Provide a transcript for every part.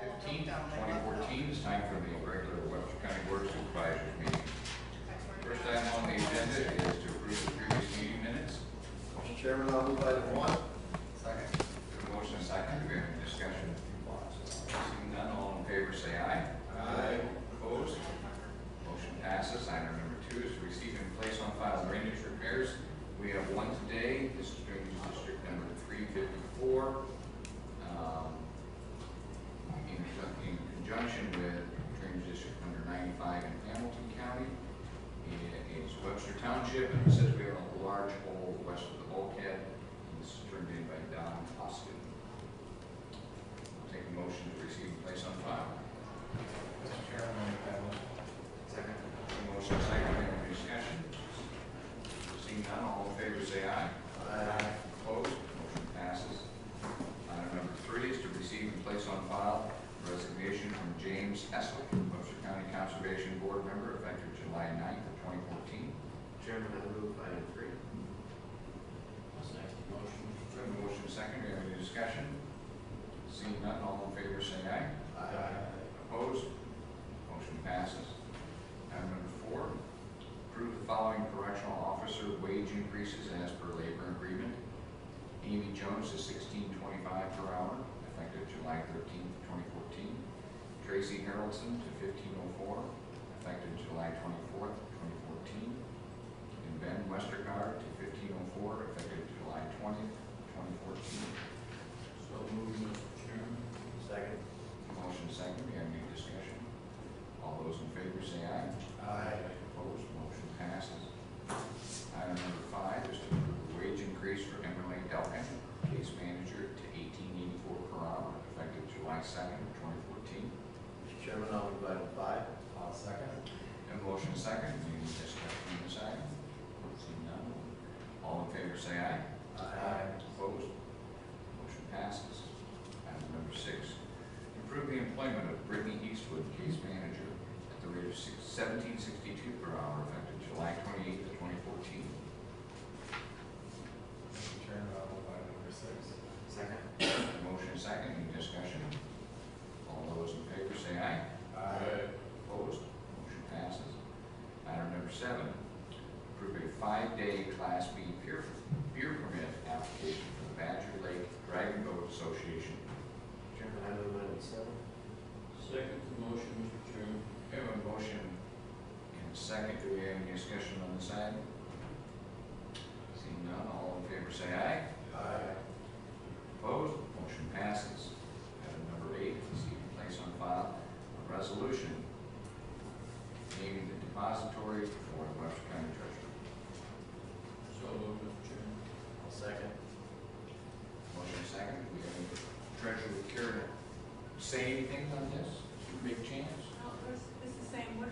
15th, 2014. It's time for the regular Webster County Board of Supervisors meeting. First item on the agenda is to approve the previous meeting minutes. Mr. Chairman, I'll move item 1. Second. Motion and second. Do we have any discussion? Seeing none, all in favor say aye. Aye. Opposed? Motion passes. Item number 2 is to receive and place on file drainage repairs. We have one today. This is drainage district number 354. In conjunction with drainage district number 95 in Hamilton County. It's Webster Township, and it says we have a large hole west of the bulkhead. This is turned in by Don Austin. I'll take a motion to receive and place on file. Mr. Chairman, I'll make that motion. Second. Motion second. Any discussion? Seeing none, all in favor say aye. Aye. Opposed? Motion passes. Item number 3 is to receive and place on file resignation from James Essel, Webster County Conservation Board member, effective July 9th of 2014. Chairman, I move item 3. Second motion. Motion second. Do we have any discussion? Seeing none, all in favor say aye. Aye. Opposed? Motion passes. Item number 4, approve the following correctional officer wage increases as per labor agreement. Amy Jones is $16.25 per hour, effective July 13th, 2014. Tracy Harrelson to $15.04, effective July 24th, 2014. And Ben Westergaard to $15.04, effective July 20th, 2014. So moved, Mr. Chairman. Second. Motion second. Do you have any discussion? All those in favor say aye. Aye. Opposed? Motion passes. Item number 5 is to approve the wage increase for Emily Delphin, case manager, to $18.84 per hour, effective July 2nd, 2014. Mr. Chairman, I'll move item 5. I'll second. And motion second. Any discussion on this item? Seeing none. All in favor say aye. Aye. Opposed? Motion passes. Item number 6. Approve the employment of Brittany Eastwood, case manager, at the rate of $17.62 per hour, effective July 28th of 2014. Mr. Chairman, I'll move item number 6. Second. Motion second. Any discussion? All those in favor say aye. Aye. Opposed? Motion passes. Item number 7. Approve a 5-day Class B beer permit application for the Badger Lake Dragon Boat Association. Chairman, I move item 7. Second motion, Mr. Chairman. We have a motion and a second. Do we have any discussion on this item? Seeing none, all in favor say aye. Aye. Opposed? Motion passes. Item number 8, receive and place on file a resolution naming the depository for the Webster County Treasurer. So moved, Mr. Chairman. I'll second. Motion second. Do we have any treasurer care to say anything on this? Big chance? Well, it's the same, I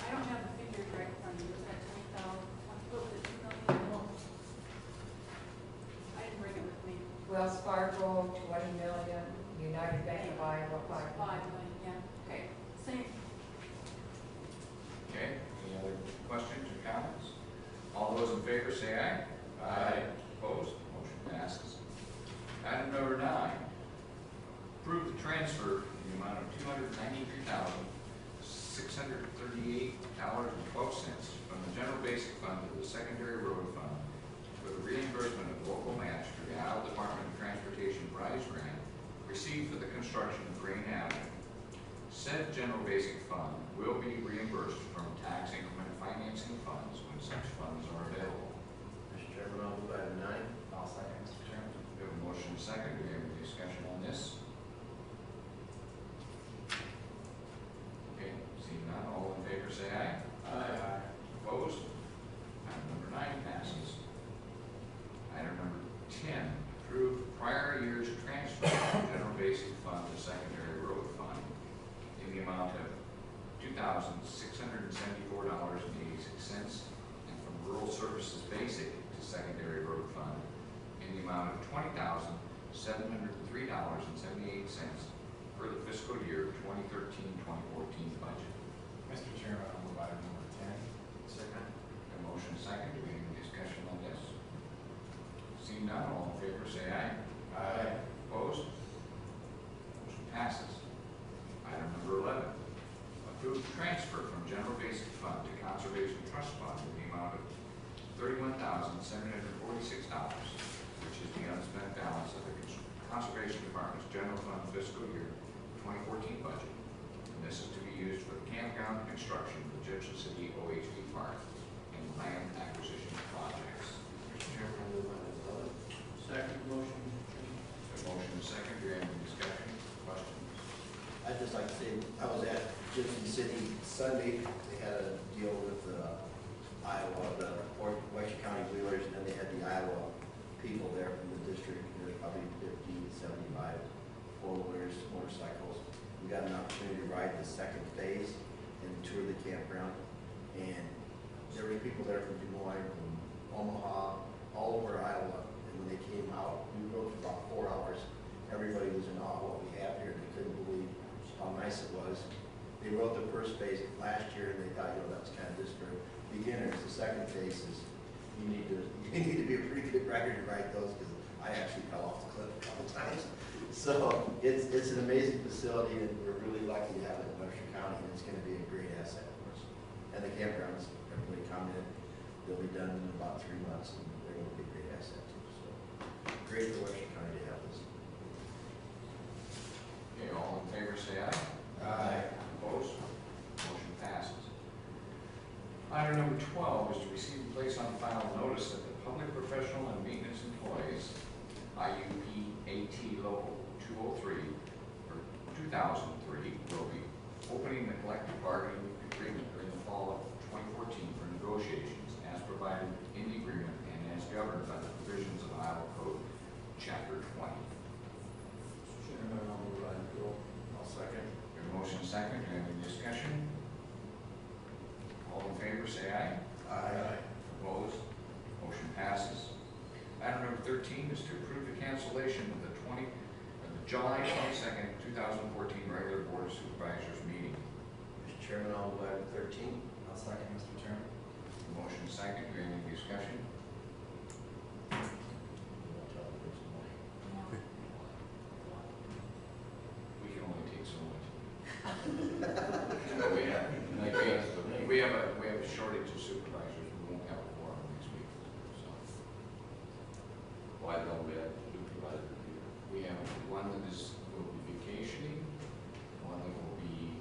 don't have the figures right in front of me, was that 20,000, what was it, 2 million? I didn't bring it with me. Wells Fargo, 20 million, United Bank of Iowa, 5 5 million, yeah, okay, same. Okay. Any other questions or comments? All those in favor say aye. Aye. Opposed? Motion passes. Item number 9. Approve the transfer in the amount of $293,638.12 from the general basic fund to the secondary road fund for the reimbursement of local match for the Iowa Department of Transportation RISE grant received for the construction of Green Avenue. Said general basic fund will be reimbursed from tax increment financing funds when such funds are available. Mr. Chairman, I'll move item 9. I'll second, Mr. Chairman. We have a motion second. Do we have any discussion on this? Okay, seeing none, all in favor say aye. Aye. Opposed? Item number 9 passes. Item number 10, approve prior year's transfer from general basic fund to secondary road fund in the amount of $2,674.86, and from rural services basic to secondary road fund in the amount of $20,703.78 for the fiscal year 2013-2014 budget. Mr. Chairman, I'll move item number 10. Second. A motion second. Do we have any discussion on this? Seeing none, all in favor say aye. Aye. Opposed? Motion passes. which is the unspent balance of the Conservation Department's General Fund fiscal year 2014 budget. And this is to be used for the campground construction, the Judson City OHV Park, and land acquisition projects. Mr. Chairman, I move item 11. Second motion, A motion and a second. Do you have any discussion, questions? I'd just like to say, I was at Judson City Sunday. They had a deal with Iowa, the Western County Wheelers, and then they had the Iowa people there from the district. There's probably 50, 75 four-wheelers, motorcycles. We got an opportunity to ride the second phase and tour the campground. And there were people there from Des Moines, from Omaha, all over Iowa. And when they came out, we rode for about 4 hours. Everybody was in awe of what we have here. They couldn't believe how nice it was. They rode the first phase last year, and they thought, that was kind of just for beginners. The second phase is you need to be a pretty good rider to ride those, because I actually fell off the cliff a couple times. So it's an amazing facility, and we're really lucky to have it in Western County, and it's going to be a great asset for us. And the campgrounds, everybody commented, they'll be done in about 3 months, and they're going to be a great asset too. So great for Western County to have this. Okay, all in favor say aye. Aye. Opposed? Motion passes. Item number 12 is to receive and place on file notice that the public professional and maintenance employees, IUP AT Local 203 or 2003, will be opening the collective bargaining agreement during the fall of 2014 for negotiations as provided in the agreement and as governed by the provisions of Iowa Code Chapter 20. Mr. Chairman, I'll move item 12. I'll second. We have a motion and a second. Do you have any discussion? All in favor say aye. Aye. Opposed? Motion passes. Item number 13 is to approve the cancellation of the July 22nd, 2014 regular Board of Supervisors meeting. Mr. Chairman, I'll move item 13. I'll second, Mr. Chairman. Motion and second. Do we have any discussion? We can only take so much. we have a shortage of supervisors. We won't have a quorum next week. So Why don't we have supervisors here? we have one that will be vacationing, one that will be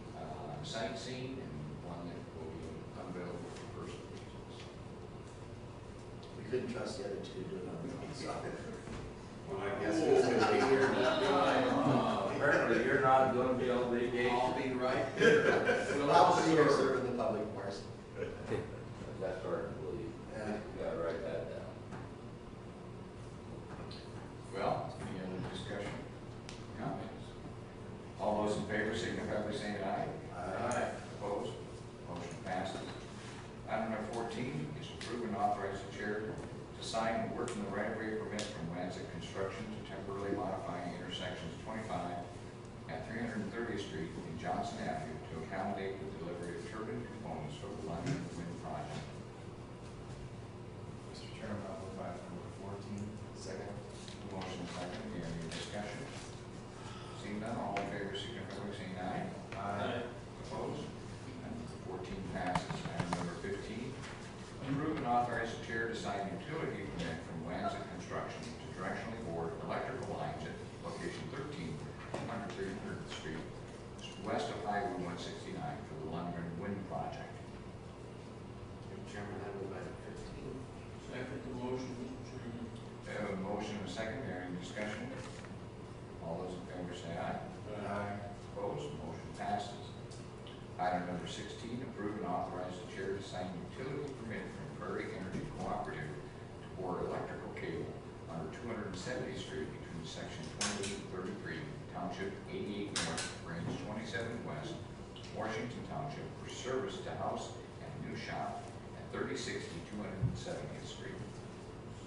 sightseeing, and one that will be unavailable for personal reasons. We couldn't trust the other two to do it on the outside. Well, I guess it's gonna be here. Apparently you're not gonna be on vacation. I'll be right here. I'll be here serving the public, Morris. That's hard to believe. Yeah. You gotta write that down. Well, any other discussion, comments? All those in favor signify by saying aye. Aye. Opposed? Motion passes. Item number 14 is approve and authorize the chair to sign and work in the right-of-way permit from Wanzek Construction to temporarily modify intersections 25 at 330th Street and Johnson Avenue to accommodate the delivery of turbine components for the London Wind Project. Mr. Chairman, I'll move item number 14. Second. Motion second. Do you have any discussion? Seeing none, all in favor signify by saying aye. Aye. Opposed? Item number 14 passes. Item number 15, approve and authorize the chair to sign utility permit from Wanzek Construction to directionally board electrical lines at location 13 under 300th Street, west of Highway 169 for the Lundgren Wind Project. Mr. Chairman, I move item 15. Second the motion, Mr. Chairman. We have a motion and a second. Is there any discussion? All those in favor say aye. Aye. Opposed? Motion passes. Item number 16, approve and authorize the chair to sign utility permit from Prairie Energy Cooperative to board electrical cable under 270th Street between section 28 and 33, Township 88 North, Range 27 West, Washington Township, for service to house and new shop at 3060 270th Street.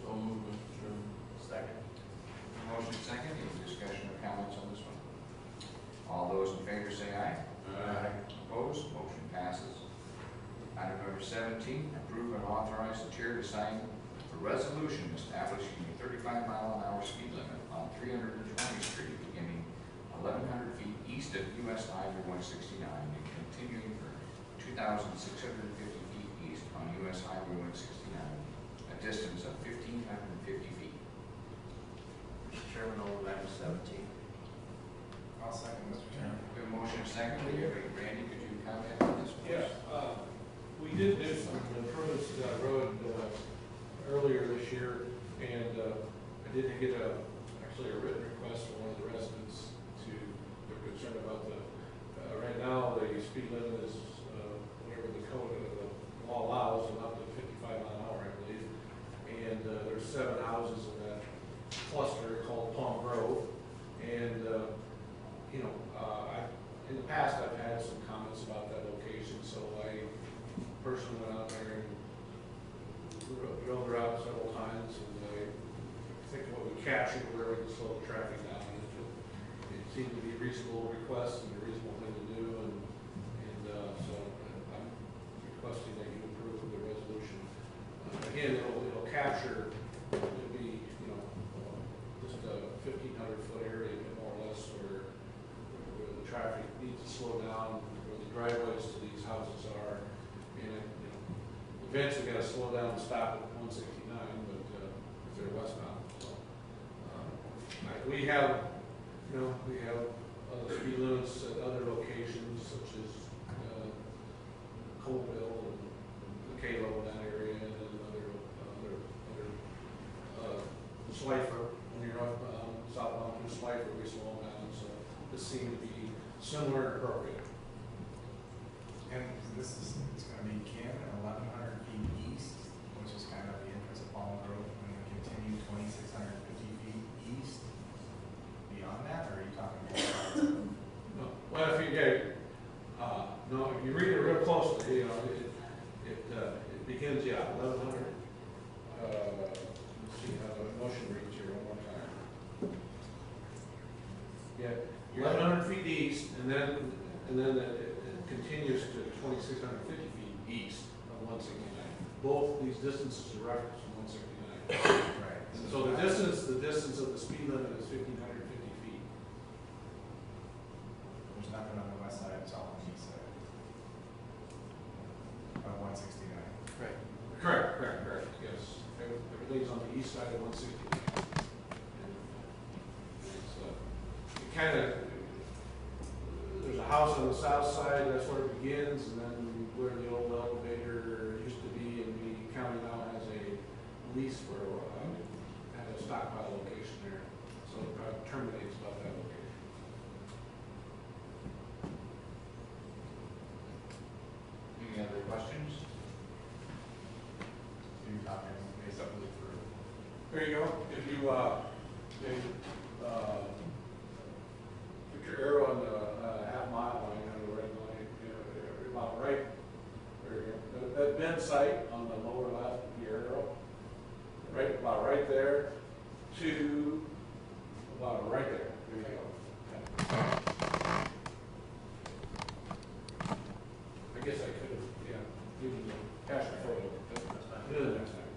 So moved, Mr. Chairman. Second. Motion second. Any discussion or comments on this one? All those in favor say aye. Opposed? Motion passes. Item number 17, approve and authorize the chair to sign a resolution establishing a 35-mile-an-hour speed limit on 320th Street beginning 1,100 feet east of US Highway 169 and continuing for 2,650 feet east on US Highway 169 at a distance of 1,550 feet. Mr. Chairman, I'll move item 17. I'll second, Mr. Chairman. We have a motion and a second. Randy, could you comment on this, please? Yeah, we did do some improvements to that road earlier this year, and I did get actually a written request from one of the residents they're concerned about right now, the speed limit is whatever the code of the law allows, and up to 55 miles an hour, I believe. And there's 7 houses in that cluster called Palm Grove, and in the past, I've had some comments about that location, so I personally went out there and drove her out several times, and I think what we captured where we can slow the traffic down. It seemed to be a reasonable request and a reasonable thing to do, and so I'm requesting that you approve the resolution. Again, it'll capture, it'll be, just a 1,500-foot area, more or less, where the traffic needs to slow down, where the driveways to these houses are, and eventually got to slow down and stop at 169, but if they're westbound. So we have other speed limits at other locations, such as Colville and the Kalo in that area, and then other Schleifer, when you're southbound through Schleifer, we slow them down. So this seemed to be similar and appropriate. And this is, it's going to be Ken, 1,100 feet east, which is kind of the entrance of Palm Grove, and then continue 2,650 feet east. Beyond that, or are you talking about? No, well, if you read it real closely, it begins, 1,100. Let's see how the motion reads here one more time. Yeah, 1,100 feet east, and then it continues to 2,650 feet east of 169. Both these distances are referenced from 169. Right. And so the distance of the speed limit is 1,550 feet. There's nothing on the west side, it's all on the east side. Of 169. Right. Correct, yes. Everything's on the east side of 169. It kind of, there's a house on the south side, that's where it begins, and then where the old elevator used to be, and the county now has a lease for, had a stockpile location there, so it probably terminates about that location. Any other questions? So you're talking basically through. There you go. If you, put your arrow on the half-mile line, on the red line, about right, there you go. That bend site on the lower left of your arrow, about right there, to about right there. There you go. I guess I could have, given you a cash photo. Do it next time.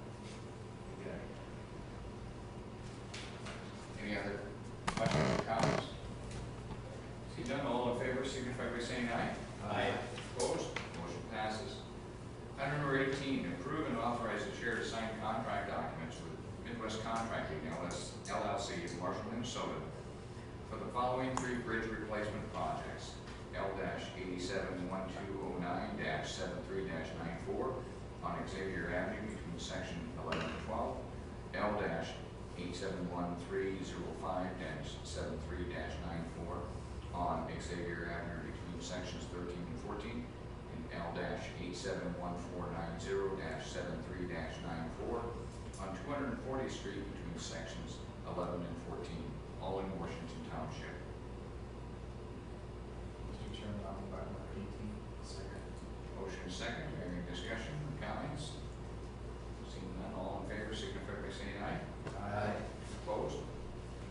Okay. Any other questions or comments? See none, all in favor, signify by saying aye. Aye. Opposed? Motion passes. Item number 18, approve and authorize the chair to sign contract documents with Midwest Contracting LLC in Marshall, Minnesota for the following 3 bridge replacement projects. L-871209-73-94 on Xavier Avenue between section 11 and 12. L-871305-73-94 on Xavier Avenue between sections 13 and 14. And L-871490-73-94 on 240th Street between sections 11 and 14, all in Washington Township. Mr. Chairman, I'll move item number 18. Second. Motion is second. Any discussion or comments? Seeing none, all in favor signify by saying aye. Aye. Opposed?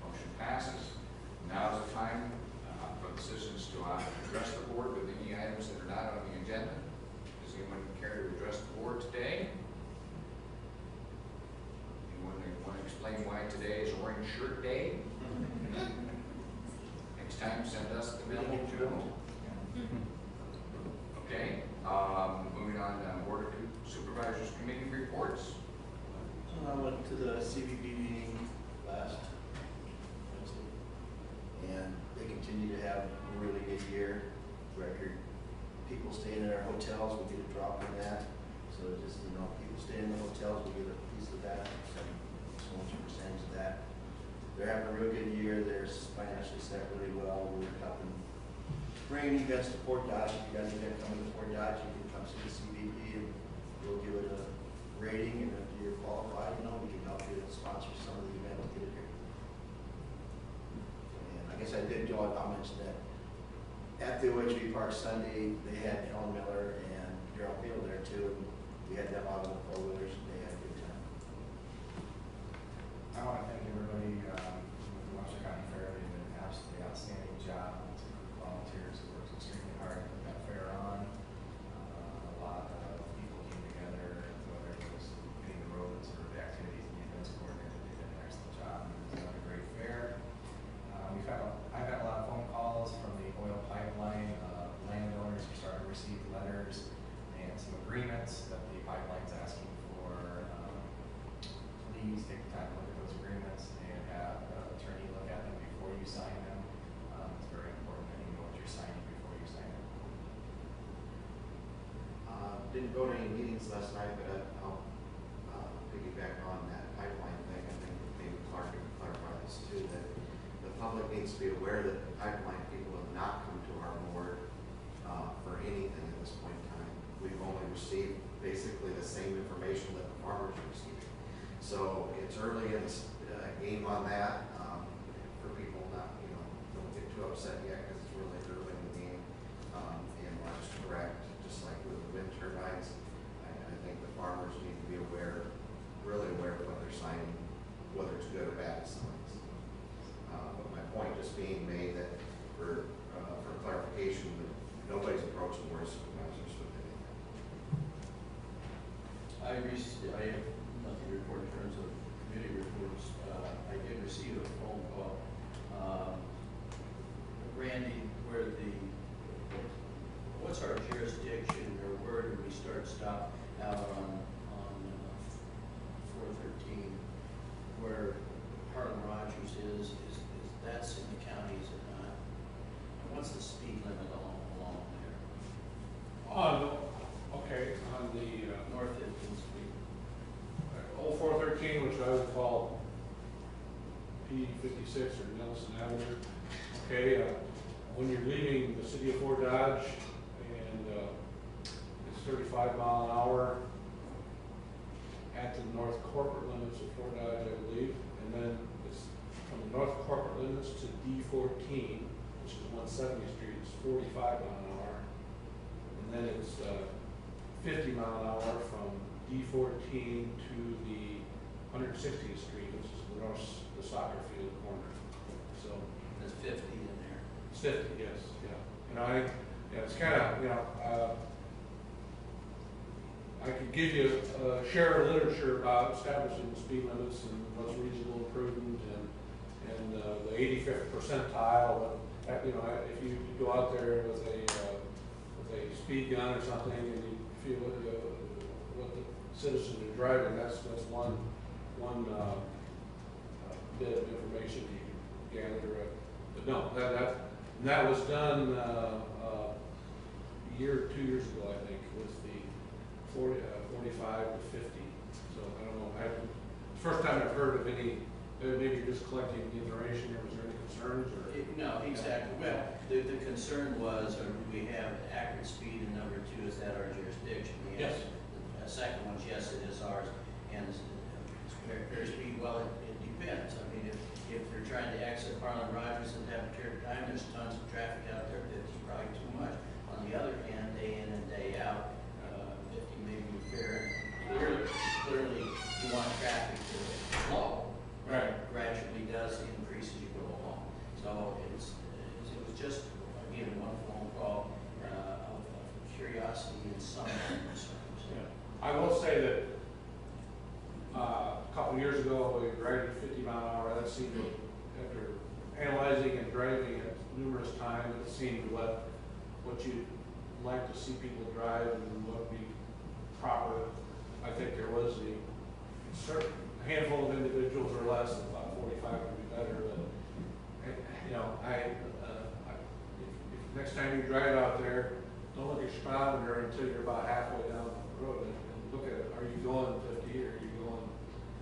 Motion passes. Now is the time for the citizens to address the board with any items that are not on the agenda. Does anyone care to address the board today? Anyone want to explain why today is Orange Shirt Day? Next time, send us the memo too. Okay, moving on, Board of Supervisors Committee reports. I went to the CVB meeting last Wednesday, and they continue to have a really good year. Record people staying in our hotels, we get a drop in that. So just, you know, people staying in the hotels, we get a piece of that, so much percentage of that. They're having a real good year. They're financially set really well. We're helping bring events to Fort Dodge. If you guys are gonna come to Fort Dodge, you can come see the CVB and we'll give it a rating, and if you're qualified, you know, we can help you sponsor some of the events, get it here. And I guess I did, I'll mention that at the OHV Park Sunday, they had Helen Miller and Darrell Field there too, and we had them out on the four-wheelers, and they had a good time. I want to thank everybody with the Washington County Fair. They did an absolutely outstanding job. It's a group of volunteers who worked extremely hard to put that fair on. A lot of people came together, whether it was getting the roads or the activities and the events coordinator. They did an excellent job. It was another great fair. I've had a lot of phone calls from the oil pipeline. Landowners are starting to receive letters and some agreements that the pipeline's asking for. Please take the time to look at those agreements and have an attorney look at them before you sign them. It's very important that you know what you're signing before you sign them. Didn't go to any meetings last night, but I'll piggyback on that pipeline thing. I think maybe Clark can clarify this too, that the public needs to be aware that the pipeline people have not come to our board for anything at this point in time. We've only received basically the same information that the farmers are receiving. So it's early in the game on that. For people not, you know, don't get too upset yet because it's really early in the game. And Mark's correct, just like with the wind turbines, I think the farmers need to be aware, really aware of what they're signing, whether it's good or bad signs. But my point just being made that for clarification, that nobody's approaching the board of supervisors with anything. I have nothing to report in terms of committee reports. I did receive a phone call, Randy, where what's our jurisdiction, or where do we stop out on 413, where Harlan Rogers is that's in the county, is it not? And what's the speed limit along there? Okay, on the, North 15th Street. Old 413, which I would call P56 or Nelson Avenue. Okay, when you're leaving the city of Fort Dodge, and it's 35 mile an hour at the north corporate limits of Fort Dodge, I believe, and then it's from the north corporate limits to D14, which is 170th Street, it's 45 mile an hour, and then it's 50 mile an hour from D14 to the 160th Street, which is the soccer field corner. So There's 50 in there. it's 50, yes, yeah. You know, it's kind of, you know, I could give you a share of literature about establishing speed limits and what's reasonable and prudent, and the 85th percentile. But you know, if you go out there with a speed gun or something, and you feel what the citizens are driving, that's one bit of information you can gather. But no, that was done a year or 2 years ago, I think, with the 45 to 50. So I don't know. It's the first time I've heard of any. Maybe you're just collecting information. Or was there any concerns? Or No, exactly. Well, the concern was, do we have accurate speed? And number two, is that our jurisdiction? Yes. The second one's yes, it is ours. And fair speed, well, it depends. I mean, if they're trying to exit Harlan Rogers and have a period of time, there's tons of traffic out there. 50 is probably too much. On the other hand, day in and day out, 50 may be fair. Clearly, you want traffic to flow. Right. Gradually does increase as you go along. So it was just, again, one phone call of curiosity and some concerns. yeah. I will say that a couple of years ago, we graded 50 mile an hour. That seemed, after analyzing and driving it numerous times, it seemed what you'd like to see people drive and what would be proper. I think there was the certain, a handful of individuals or less, about 45 would be better, but, you know, if next time you drive out there, don't look at your speedometer until you're about halfway down the road and look at it, are you going 50 or are you going,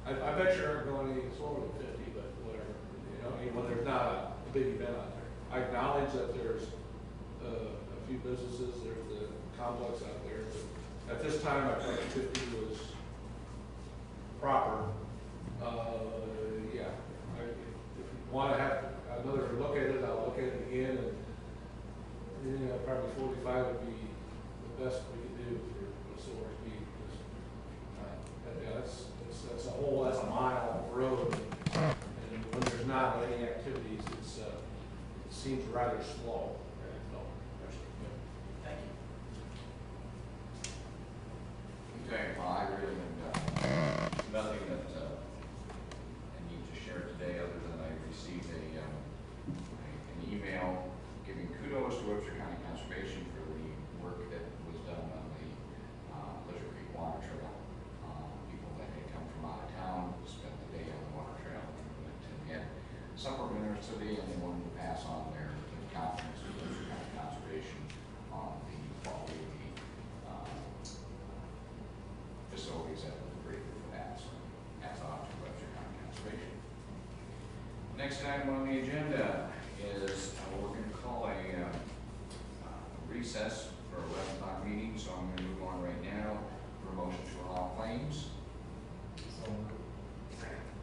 I bet you aren't going any slower than 50, but whatever, you know, when there's not a big event out there. I acknowledge that there's a few businesses, there's the complex out there, but at this time, I thought 50 was proper. Yeah, if you want to have another look at it, I'll look at it again, and yeah, probably 45 would be the best we could do for slower speed. Yeah, that's a mile of road, and when there's not any activities, it seems rather slow. So, Thank you. Okay, well, I really have nothing that I need to share today, other than I received an email giving kudos to Webster County Conservation for the work that was done on the Pleasure Creek Water Trail. People that had come from out of town spent the day on the water trail, and we had several winners today, and they wanted to pass on their confidence with Webster County Conservation on the quality of the facilities that were created for that. So hats off to Webster County Conservation. Next item on the agenda is we're going to call a recess for 11 o'clock meeting, so I'm going to move on right now for a motion to allow claims. So,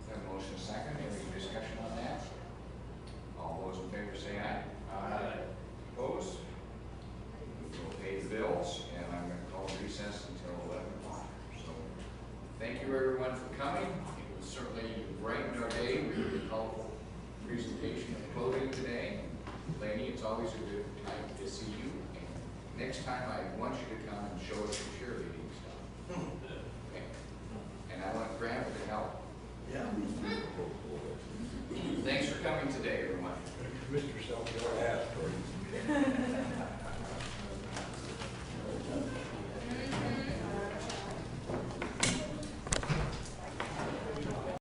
Have a motion second. Any discussion on that? All those in favor say aye. Aye. Opposed? We'll pay the bills, and I'm going to call recess until 11 o'clock. So thank you everyone for coming. It was certainly brightened our day with a colorful presentation of clothing today. Laney, it's always a good time to see you. And next time I want you to come and show us your cheerleading stuff. Okay. And I want Graham to help. Yeah. Thanks for coming today, everyone. Mr. Self, your ass,